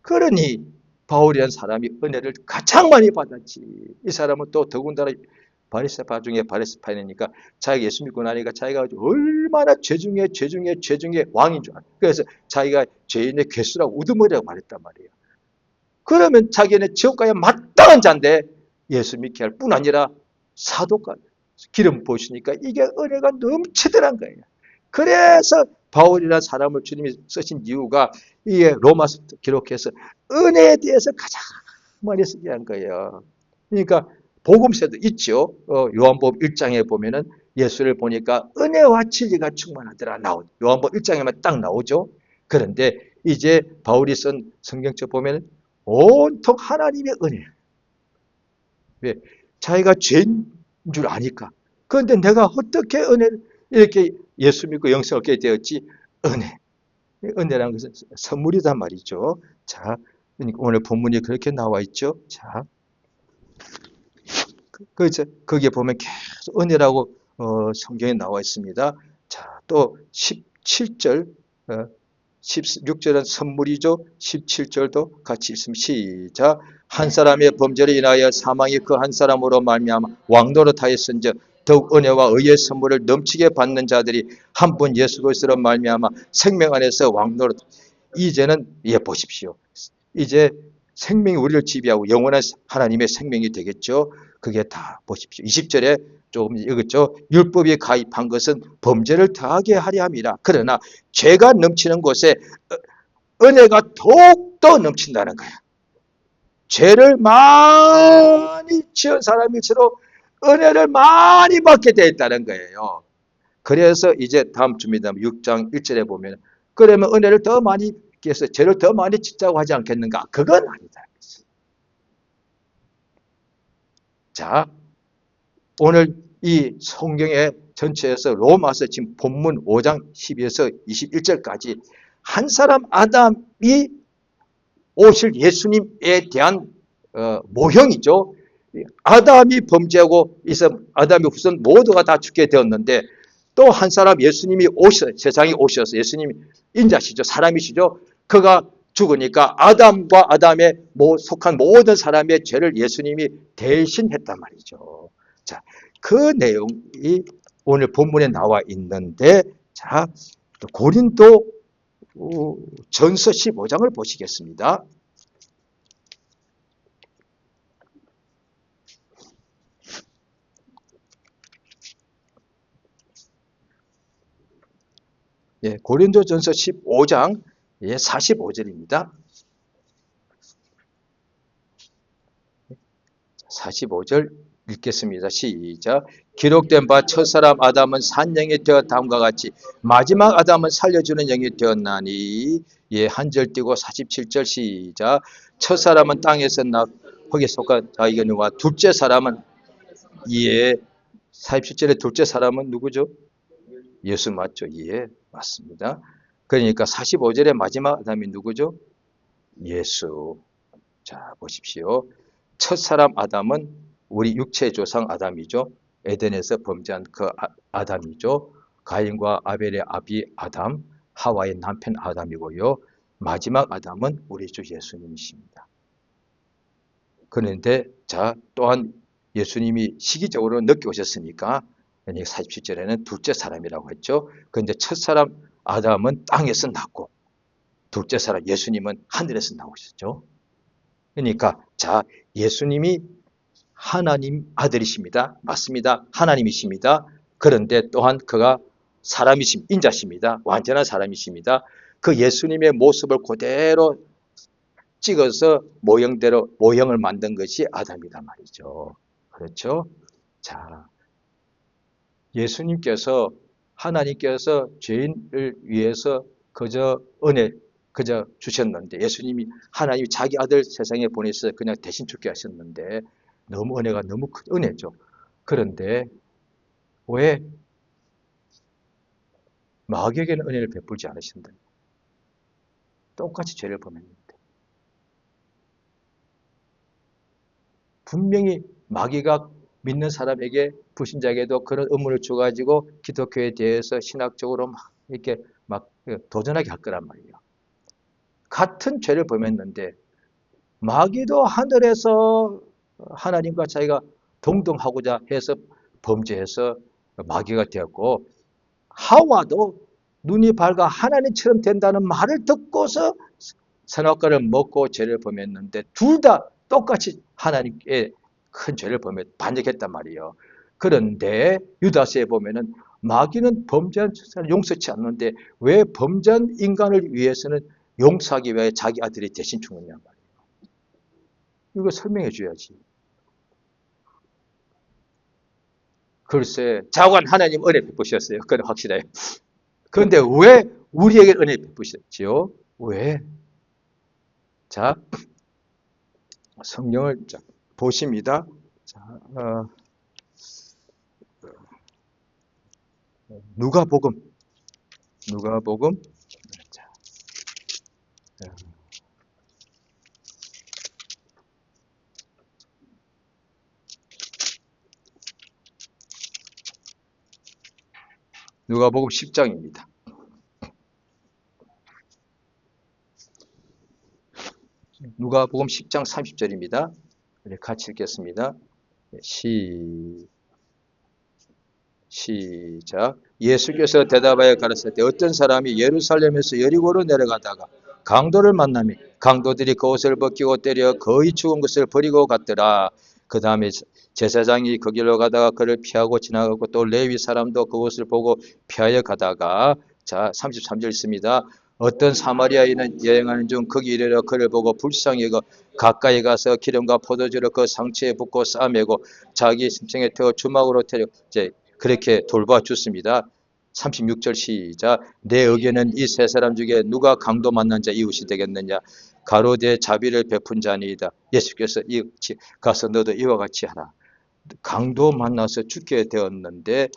그러니 바울이라는 사람이 은혜를 가장 많이 받았지. 이 사람은 또 더군다나 바리새파 중에 바리새파이니까 자기가 예수 믿고 나니까 자기가 얼마나 죄 중에 왕인 줄 알아요. 그래서 자기가 죄인의 괴수라고 우두머리라고 말했단 말이에요. 그러면 자기는 지옥 가야 마땅한 자인데 예수 믿게 할 뿐 아니라 사도가 기름 부으시니까 이게 은혜가 넘치더란 거예요. 그래서 바울이라는 사람을 주님이 쓰신 이유가 이게 로마서 기록해서 은혜에 대해서 가장 많이 쓰게 한 거예요. 그러니까 복음서도 있죠. 요한복음 1장에 보면은 예수를 보니까 은혜와 진리가 충만하더라 나오죠. 요한복음 1장에만 딱 나오죠. 그런데 이제 바울이 쓴 성경책 보면 온통 하나님의 은혜. 왜? 자기가 죄인 줄 아니까. 그런데 내가 어떻게 은혜를 이렇게 예수 믿고 영생 얻게 되었지? 은혜. 은혜라는 것은 선물이단 말이죠. 자, 그러니까 오늘 본문이 그렇게 나와 있죠. 자, 거기에 보면 계속 은혜라고 성경에 나와 있습니다. 자, 또 17절, 16절은 선물이죠. 17절도 같이 있으면 시작. 한 사람의 범죄로 인하여 사망이 그 한 사람으로 말미암아 왕노릇하였은즉 더욱 은혜와 의의 선물을 넘치게 받는 자들이 한 분 예수 그리스도로 말미암아 생명 안에서 왕노릇. 이제는 보십시오. 이제 생명이 우리를 지배하고 영원한 하나님의 생명이 되겠죠. 그게 다 보십시오. 20절에 조금 읽었죠. 율법이 가입한 것은 범죄를 더하게 하려 함이라. 그러나 죄가 넘치는 곳에 은혜가 더욱더 넘친다는 거야. 죄를 많이 지은 사람일수록 은혜를 많이 받게 되어 있다는 거예요. 그래서 이제 다음 주입니다. 6장 1절에 보면 그러면 은혜를 더 많이 깨서 죄를 더 많이 짓자고 하지 않겠는가? 그건 아니다. 자, 오늘 이 성경의 전체에서 로마서 지금 본문 5장 12에서 21절까지 한 사람 아담이 오실 예수님에 대한 모형이죠. 아담이 범죄하고 아담의 후손 모두가 다 죽게 되었는데 또 한 사람 예수님이 세상에 오셔서 예수님이 인자시죠. 사람이시죠. 그가 죽으니까 아담과 아담에 속한 모든 사람의 죄를 예수님이 대신했단 말이죠. 자, 그 내용이 오늘 본문에 나와 있는데, 자, 고린도 전서 15장을 보시겠습니다. 예, 고린도전서 15장 45절입니다. 45절 읽겠습니다. 시작. 기록된 바 첫사람 아담은 산 영이 되어 다음과 같이 마지막 아담은 살려주는 영이 되었나니. 예, 한 절 띄고 47절 시작. 첫사람은 땅에서 거기에 속한 자에게 누가 둘째 사람은 47절에 둘째 사람은 누구죠? 예수 맞죠? 예, 맞습니다. 그러니까 45절의 마지막 아담이 누구죠? 예수. 자, 보십시오. 첫사람 아담은 우리 육체의 조상 아담이죠. 에덴에서 범죄한 그 아담이죠. 가인과 아벨의 아비 아담, 하와의 남편 아담이고요. 마지막 아담은 우리 주 예수님이십니다. 그런데 자, 또한 예수님이 시기적으로 늦게 오셨으니까 47절에는 둘째 사람이라고 했죠. 그런데 첫사람 아담은 땅에서 낳고 둘째 사람 예수님은 하늘에서 나오셨죠. 그러니까 자, 예수님이 하나님 아들이십니다. 맞습니다. 하나님이십니다. 그런데 또한 그가 인자십니다. 완전한 사람이십니다. 그 예수님의 모습을 그대로 찍어서 모형을 만든 것이 아담이란 말이죠. 그렇죠? 자, 하나님께서 죄인을 위해서 그저 주셨는데, 하나님이 자기 아들 세상에 보내서 그냥 대신 죽게 하셨는데, 은혜가 너무 큰 은혜죠. 그런데 왜 마귀에게는 은혜를 베풀지 않으신다? 똑같이 죄를 범했는데. 분명히 마귀가 믿는 사람에게, 불신자에게도 그런 의문을 줘가지고 기독교에 대해서 신학적으로 이렇게 도전하게 할 거란 말이에요. 같은 죄를 범했는데 마귀도 하늘에서 하나님과 자기가 동등하고자 해서 범죄해서 마귀가 되었고, 하와도 눈이 밝아 하나님처럼 된다는 말을 듣고서 선악과를 먹고 죄를 범했는데 둘 다 똑같이 하나님께 큰 죄를 범해 반역했단 말이에요. 그런데 유다서에 보면은 마귀는 범죄한 사람을 용서치 않는데 왜 범죄한 인간을 위해서는 용서하기 위해 자기 아들이 대신 죽느냐 말이에요. 이거 설명해 줘야지. 글쎄, 자관 하나님 은혜 베푸셨어요. 그건 확실해요. 그런데 왜 우리에게 은혜 베푸셨지요? 왜? 자, 성경을 보십니다. 자, 누가복음. 자, 누가복음 10장입니다. 누가복음 10장 30절입니다. 같이 읽겠습니다. 시작. 예수께서 대답하여 가라사대 어떤 사람이 예루살렘에서 여리고로 내려가다가 강도를 만나며 강도들이 그 옷을 벗기고 때려 거의 죽은 것을 버리고 갔더라. 그 다음에 제사장이 그 길로 가다가 그를 피하고 지나가고 또 레위 사람도 그곳을 보고 피하여 가다가 자 33절 있습니다. 어떤 사마리아인은 여행하는 중 거기 이르러 그를 보고 불쌍히 여겨 가까이 가서 기름과 포도주를 그 상처에 붓고 싸매고 자기 심청에 태워 주막으로 태려 이제 그렇게 돌봐줬습니다. 36절 시작. 내 의견은 이 세 사람 중에 누가 강도 만난 자 이웃이 되겠느냐. 가로되 자비를 베푼 자니이다. 예수께서 가서 너도 이와 같이 하라. 강도 만나서 죽게 되었는데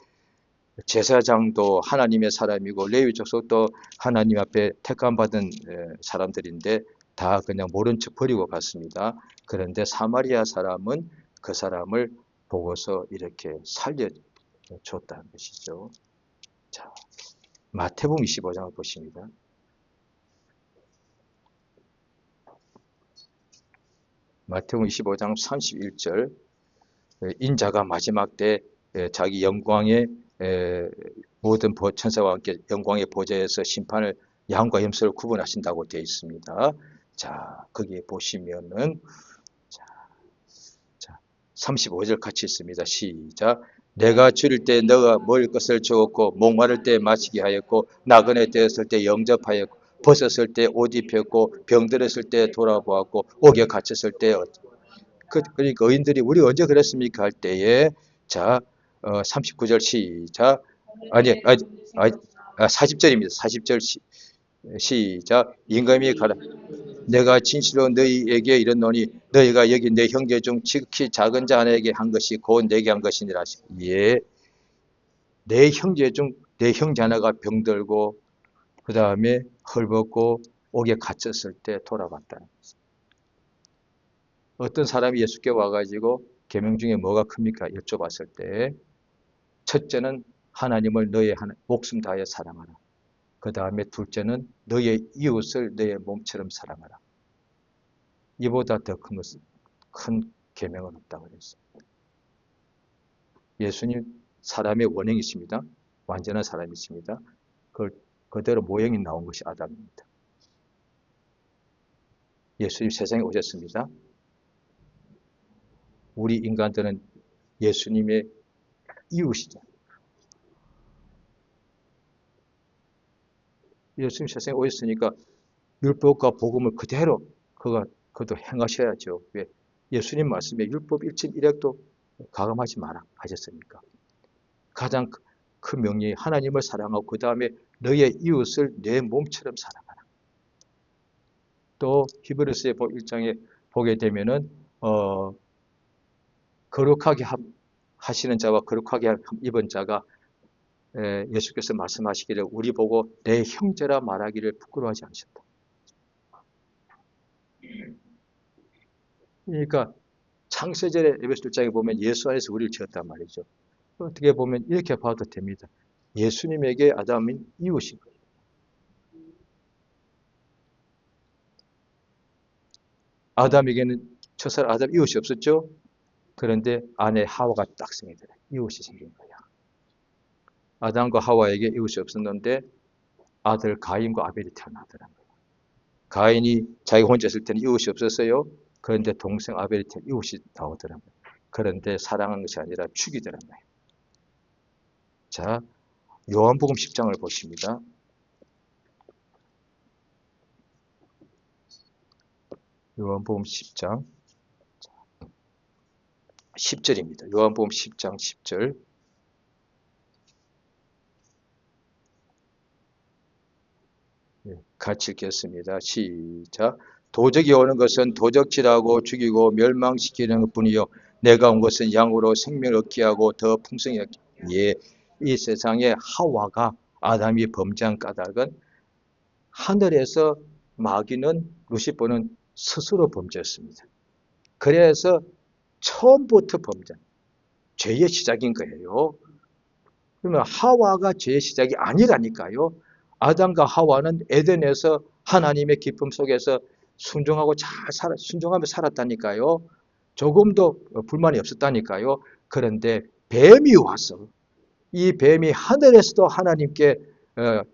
제사장도 하나님의 사람이고 레위 족속도 하나님 앞에 택함받은 사람들인데 다 그냥 모른 척 버리고 갔습니다. 그런데 사마리아 사람은 그 사람을 보고서 이렇게 살려줬다는 것이죠. 자, 마태복음 25장을 보십니다. 마태복음 25장 31절 인자가 마지막 때 자기 영광의 모든 천사와 함께 영광의 보좌에서 심판을 양과 염소를 구분하신다고 되어 있습니다. 자, 거기에 보시면은 자 35절 같이 있습니다. 시작. 내가 줄일 때 너가 먹을 것을 주었고 목마를 때 마시게 하였고 나그네 되었을 때 영접하였고 벗었을 때 옷 입혔고 병들었을 때 돌아보았고 옥에 갇혔을 때 그러니까 의인들이 우리 언제 그랬습니까 할 때에 자 39절 시작 40절입니다. 40절 시작 임금이 가라 내가 진실로 너희에게 이르노니 너희가 여기 내 형제 중 지극히 작은 자 하나에게 한 것이 곧 내게 한 것이니라. 예, 내 형제 중 내 형제 하나가 병들고 그 다음에 헐벗고 옥에 갇혔을 때 돌아봤다는 거죠. 어떤 사람이 예수께 와가지고 계명 중에 뭐가 큽니까? 여쭤봤을 때 첫째는 하나님을 너의 목숨 다하여 사랑하라. 그 다음에 둘째는 너의 이웃을 너의 몸처럼 사랑하라. 이보다 더 큰 계명은 없다고 그랬습니다. 예수님 사람의 원형이십니다. 완전한 사람이십니다. 그대로 모형이 나온 것이 아담입니다. 예수님 세상에 오셨습니다. 우리 인간들은 예수님의 이웃이죠. 예수님 세상에 오셨으니까 율법과 복음을 그대로 그도 행하셔야죠. 왜? 예수님 말씀에 율법 1침 1핵도 가감하지 마라 하셨습니까? 가장 큰 명령이 하나님을 사랑하고 그 다음에 너의 이웃을 내 몸처럼 사랑하라. 또 히브리서 1장에 보게 되면은 거룩하게 하시는 자와 거룩하게 입은 자가 예수께서 말씀하시기를 우리 보고 내 형제라 말하기를 부끄러워하지 않으셨다. 그러니까 창세전에 에베소 1장에 보면 예수 안에서 우리를 지었단 말이죠. 어떻게 보면 이렇게 봐도 됩니다. 예수님에게 아담은 이웃인 거예요. 아담에게는 첫사람 아담 이웃이 없었죠. 그런데 아내 하와가 딱 생기더라. 이웃이 생긴 거야. 아담과 하와에게 이웃이 없었는데 아들 가인과 아벨이 태어나더란 거예요. 가인이 자기가 혼자 있을 때는 이웃이 없었어요. 그런데 동생 아벨이 이웃이 나오더란 거예요. 그런데 사랑한 것이 아니라 죽이더란 거예요. 자, 요한복음 10장을 보십니다. 요한복음 10장 10절입니다. 요한복음 10장 10절. 같이 읽겠습니다. 시작. 도적이 오는 것은 도적질하고 죽이고 멸망시키는 것뿐이요 내가 온 것은 양으로 생명을 얻게 하고 더 풍성히 얻게. 예, 이 세상에 하와가 아담이 범죄한 까닭은 하늘에서 마귀는 루시퍼는 스스로 범죄했습니다. 그래서 처음부터 범죄, 죄의 시작인 거예요. 그러면 하와가 죄의 시작이 아니라니까요. 아담과 하와는 에덴에서 하나님의 기쁨 속에서 순종하며 살았다니까요. 조금도 불만이 없었다니까요. 그런데 뱀이 와서 이 뱀이 하늘에서도 하나님께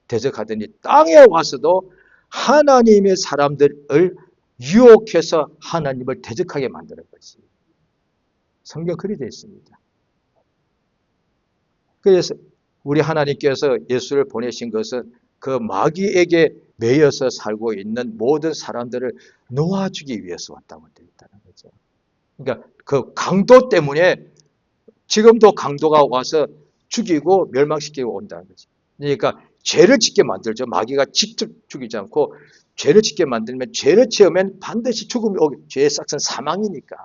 대적하더니 땅에 와서도 하나님의 사람들을 유혹해서 하나님을 대적하게 만드는 것이 성경 그리 되어 있습니다. 그래서 우리 하나님께서 예수를 보내신 것은 그 마귀에게 매여서 살고 있는 모든 사람들을 놓아주기 위해서 왔다고 되어 있다는 거죠. 그러니까 그 강도 때문에 지금도 강도가 와서 죽이고 멸망시키고 온다는 거죠. 그러니까 죄를 짓게 만들죠. 마귀가 직접 죽이지 않고 죄를 짓게 만들면 죄를 지으면 반드시 죽음이 오게, 죄의 싹은 사망이니까.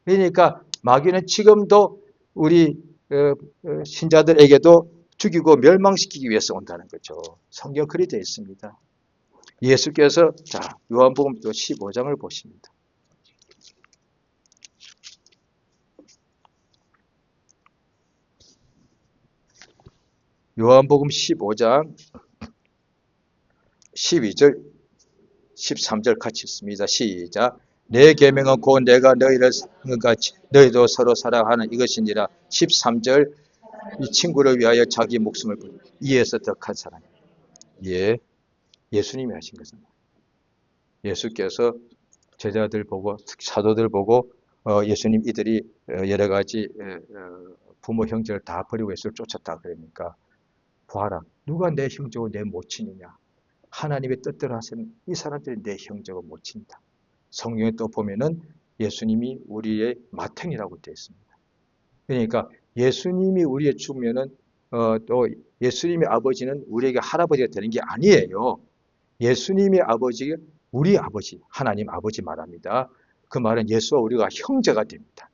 그러니까 마귀는 지금도 우리 신자들에게도 죽이고 멸망시키기 위해서 온다는 거죠. 성경 그리 되어 있습니다. 예수께서 자 요한복음 15장을 보십니다. 요한복음 15장 12절 13절 같이 읽습니다. 시작. 내 계명은 곧 내가 너희를 사랑한 같이 너희도 서로 사랑하는 이것이니라. 13절 이 친구를 위하여 자기 목숨을 버린 이에서 덕한 사람. 예, 예수님이 하신 것입니다. 예수께서 제자들 보고 사도들 보고 예수님 이들이 여러 가지 부모 형제를 다 버리고 예수를 쫓았다 그러니까 봐라 누가 내 형제고 내 모친이냐 하나님의 뜻대로 하시는 이 사람들이 내 형제고 모친이다. 성경에 또 보면은 예수님이 우리의 맏형이라고 되어 있습니다. 그러니까 예수님이 우리의 죽으면은 또 예수님의 아버지는 우리에게 할아버지가 되는 게 아니에요. 예수님의 아버지가 우리 아버지, 하나님 아버지 말합니다. 그 말은 예수와 우리가 형제가 됩니다.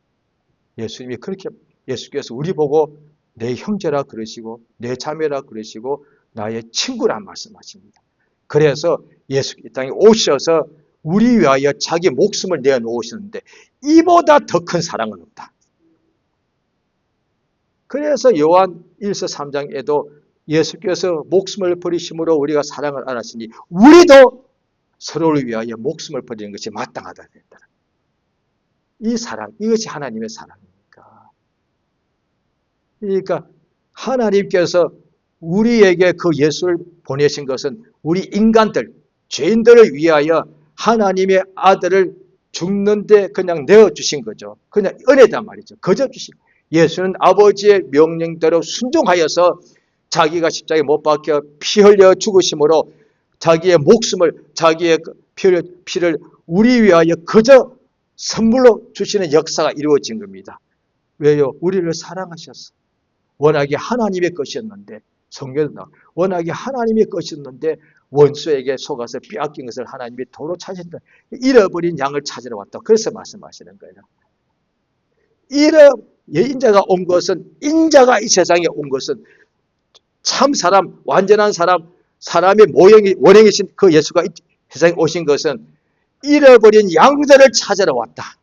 예수님이 그렇게 예수께서 우리 보고 내 형제라 그러시고 내 자매라 그러시고 나의 친구라 말씀하십니다. 그래서 예수 이 땅에 오셔서 우리 위하여 자기 목숨을 내어놓으셨는데 이보다 더 큰 사랑은 없다. 그래서 요한 1서 3장에도 예수께서 목숨을 버리심으로 우리가 사랑을 알았으니 우리도 서로를 위하여 목숨을 버리는 것이 마땅하다 된다. 이 사랑, 이것이 하나님의 사랑이니까. 그러니까 하나님께서 우리에게 그 예수를 보내신 것은 우리 인간들, 죄인들을 위하여 하나님의 아들을 죽는데 그냥 내어주신 거죠. 그냥 은혜단 말이죠. 거저 주신 거예요. 예수는 아버지의 명령대로 순종하여서 자기가 십자가에 못 박혀 피 흘려 죽으심으로 자기의 목숨을 자기의 피를 우리 위하여 그저 선물로 주시는 역사가 이루어진 겁니다. 왜요? 우리를 사랑하셔서 워낙에 하나님의 것이었는데 성경에 워낙에 하나님의 것이었는데 원수에게 속아서 빼앗긴 것을 하나님이 도로 찾으신다. 잃어버린 양을 찾으러 왔다. 그래서 말씀하시는 거예요. 인자가 온 것은 인자가 이 세상에 온 것은 참 사람, 완전한 사람, 사람의 모형이 원형이신 그 예수가 이 세상에 오신 것은 잃어버린 양들을 찾으러 왔다.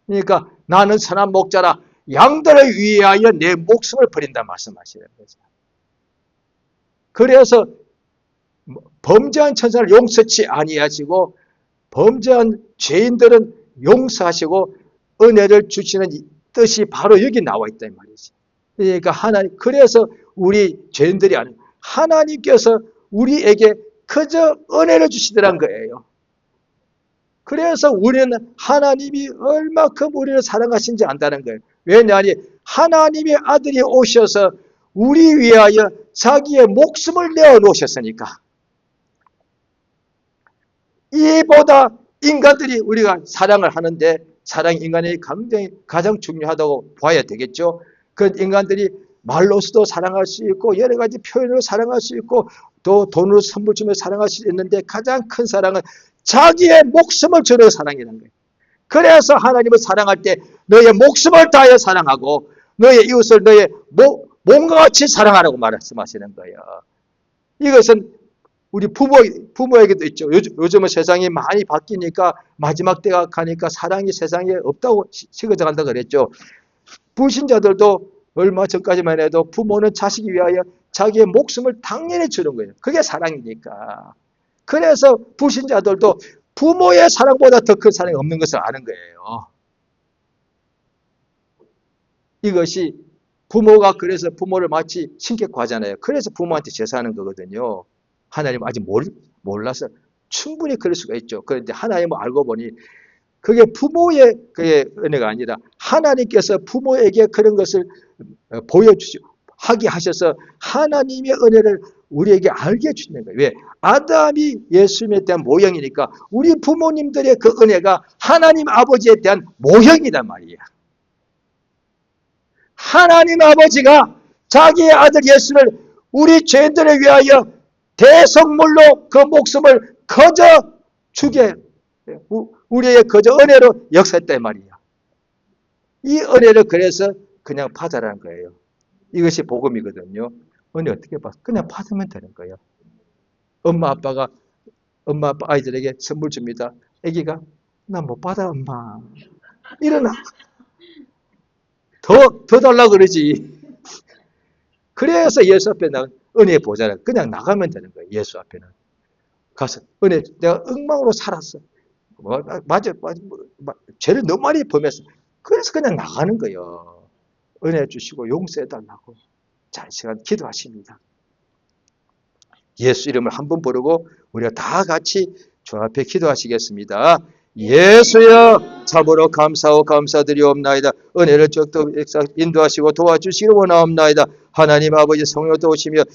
그러니까 나는 선한 목자라 양들을 위하여 내 목숨을 버린다 말씀하시는 거죠. 그래서 범죄한 천사를 용서치 아니하시고 범죄한 죄인들은 용서하시고 은혜를 주시는 뜻이 바로 여기 나와 있다 이 말이지. 그러니까 하나님 그래서 우리 죄인들이 아니고 하나님께서 우리에게 그저 은혜를 주시더란 거예요. 그래서 우리는 하나님이 얼마큼 우리를 사랑하신지 안다는 거예요. 왜냐하니 하나님의 아들이 오셔서 우리 위하여 자기의 목숨을 내어 놓으셨으니까 이보다 인간들이 우리가 사랑을 하는데 사랑이 인간의 굉장히 가장 중요하다고 봐야 되겠죠. 그 인간들이 말로서도 사랑할 수 있고 여러 가지 표현으로 사랑할 수 있고 또 돈으로 선물 주며 사랑할 수 있는데 가장 큰 사랑은 자기의 목숨을 주는 사랑이라는 거예요. 그래서 하나님을 사랑할 때 너의 목숨을 다하여 사랑하고 너의 이웃을 너의 몸과 같이 사랑하라고 말씀하시는 거예요. 이것은 우리 부모에게도 있죠. 요즘은 세상이 많이 바뀌니까 마지막 때가 가니까 사랑이 세상에 없다고 식어져 간다 그랬죠. 불신자들도 얼마 전까지만 해도 부모는 자식이 위하여 자기의 목숨을 당연히 주는 거예요. 그게 사랑이니까. 그래서 불신자들도 부모의 사랑보다 더 큰 사랑이 없는 것을 아는 거예요. 이것이 부모가 그래서 부모를 마치 신격화하잖아요. 그래서 부모한테 제사하는 거거든요. 하나님 아직 몰라서 충분히 그럴 수가 있죠. 그런데 하나님을 알고 보니 그게 부모의 그의 은혜가 아니라 하나님께서 부모에게 그런 것을 보여주시고 하게 하셔서 하나님의 은혜를 우리에게 알게 해주시는 거예요. 왜? 아담이 예수님에 대한 모형이니까 우리 부모님들의 그 은혜가 하나님 아버지에 대한 모형이란 말이야. 하나님 아버지가 자기의 아들 예수를 우리 죄인들을 위하여 대성물로 그 목숨을 거저 주게 우리의 거저 은혜로 역사했단 말이야. 이 은혜를 그래서 그냥 받아라는 거예요. 이것이 복음이거든요. 은혜 어떻게 받아? 그냥 받으면 되는 거예요. 엄마 아빠 아이들에게 선물 줍니다. 아기가 나 못 받아 엄마. 일어나. 더 달라고 그러지. 그래서 예수 앞에 나가 은혜의 보좌를 그냥 나가면 되는 거예요. 예수 앞에는. 가서 은혜 내가 엉망으로 살았어. 맞아. 죄를 너무 많이 범했어. 그래서 그냥 나가는 거예요. 은혜 주시고 용서해달라고. 자, 이 시간 기도하십니다. 예수 이름을 한번 부르고 우리가 다 같이 주 앞에 기도하시겠습니다. 예수여 참으로 감사하고 감사드리옵나이다. 은혜를 적극 인도하시고 도와주시기 원하옵나이다. 하나님 아버지 성령도 오시며